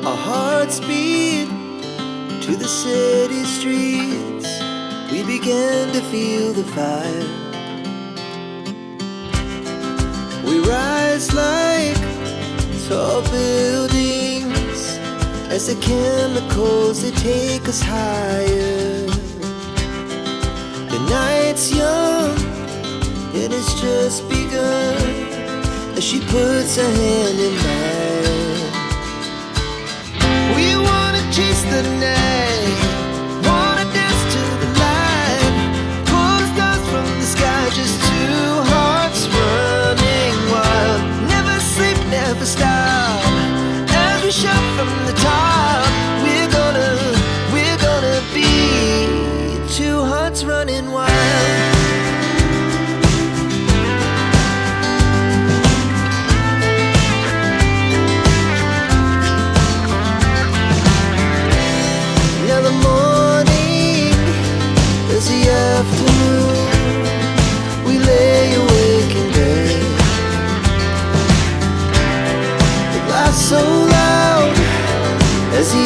Our hearts beat to the city streets. We began to feel the fire. We rise like tall buildings as the chemicals, they take us higher. The night's young, it has just begun as she puts her hand in mine. We wanna chase the night, wanna dance to the light, pull the stars from the sky, just two hearts running wild. Never sleep, never stop, as we shout from the top. We're gonna be two hearts running wild. Now the morning is the afternoon. We lay awake in bed. The laughs so loud as the